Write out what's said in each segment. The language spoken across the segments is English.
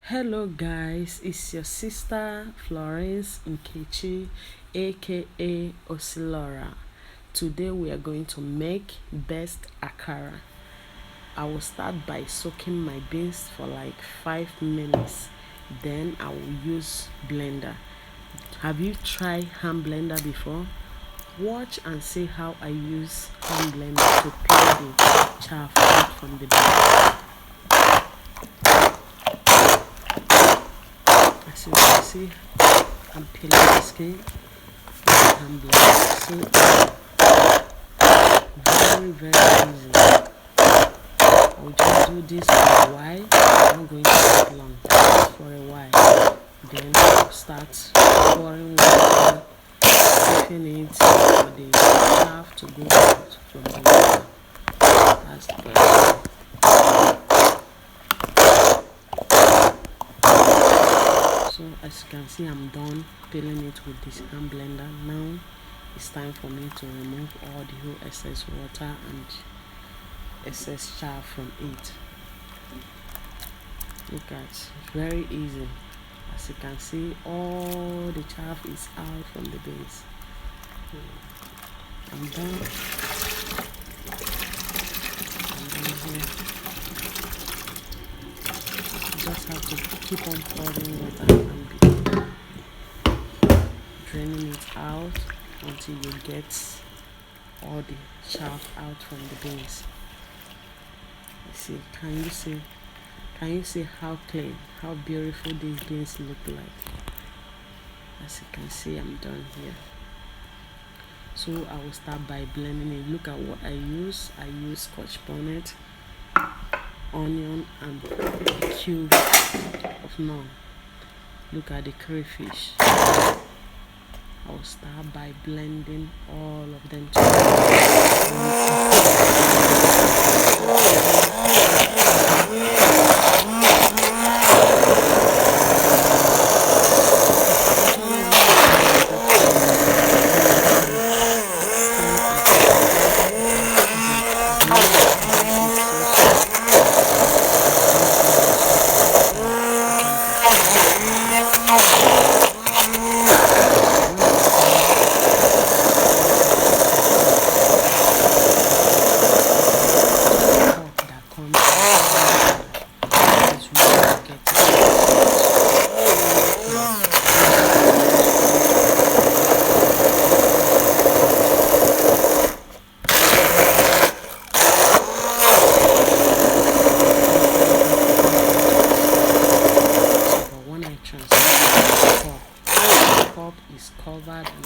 Hello guys, it's your sister Florence Nkechi aka Osilora. Today we are going to make best akara. I will start by soaking my beans for like 5 minutes. Then I will use blender. Have you tried hand blender before? Watch and see how I use hand blender to peel the chaff out from the beans. As you can see, I'm peeling the skin with hand blender. So very easy. I will just do this for a while. I'm not going to take long. Just for a while. Then I'll start pouring water, sipping it for the chaff to go out from the water. That's the best. So as you can see, I'm done peeling it with this hand blender. Now it's time for me to remove all the whole excess water and excess chaff from it. Look at, it's very easy. As you can see, all the chaff is out from the beans. I'm done. Here. You just have to keep on pouring water and draining it out until you get all the chaff out from the beans. See, can you see how clean, how beautiful these beans look like? As you can see, I'm done here. So I will start by blending it. Look at what I use. I use scotch bonnet, onion, and a cube of knorr. Look at the crayfish. I will start by blending all of them together. Is covered and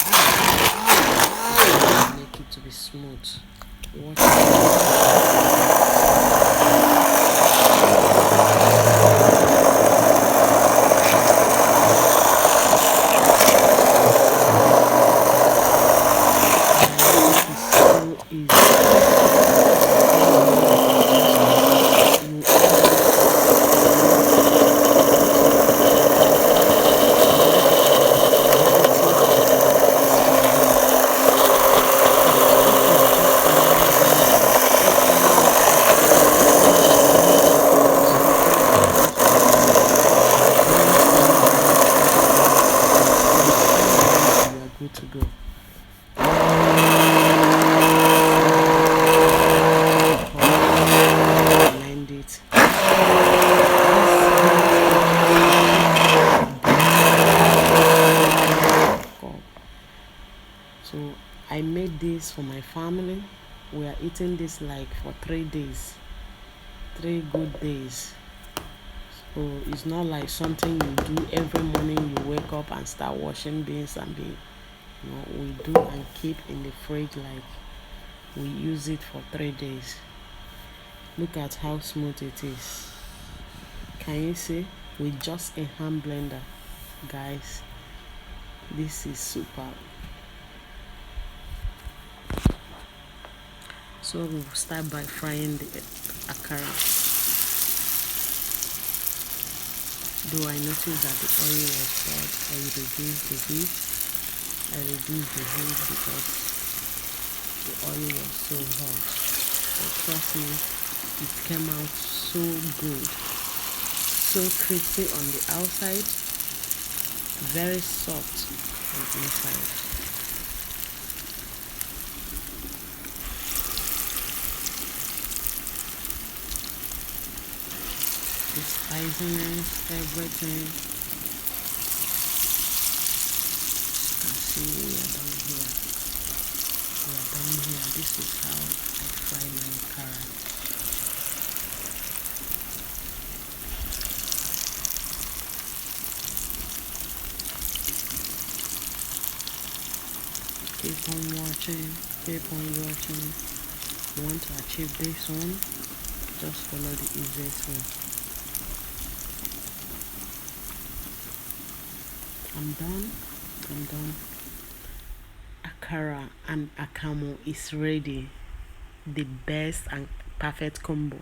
make it to be smooth. To go. Blend it. So I made this for my family. We are eating this like for 3 days, 3 good days. So it's not like something you do every morning. You wake up and start washing beans and beans. We do and keep in the fridge, like we use it for 3 days. Look at how smooth it is. Can you see? With just a hand blender, guys. This is superb. So we'll start by frying the akara. Though I noticed that the oil was hot, I reduced the heat. I reduced the heat because the oil was so hot. But trust me, it came out so good. so crispy on the outside, very soft on the inside. The spiciness, everything. You can see we are done here. We are done here. This is how I fry my akara. Keep on watching. Keep on watching. If you want to achieve this one, just follow the easiest way. I'm done. I'm done. Akara and akamo is ready. The best and perfect combo.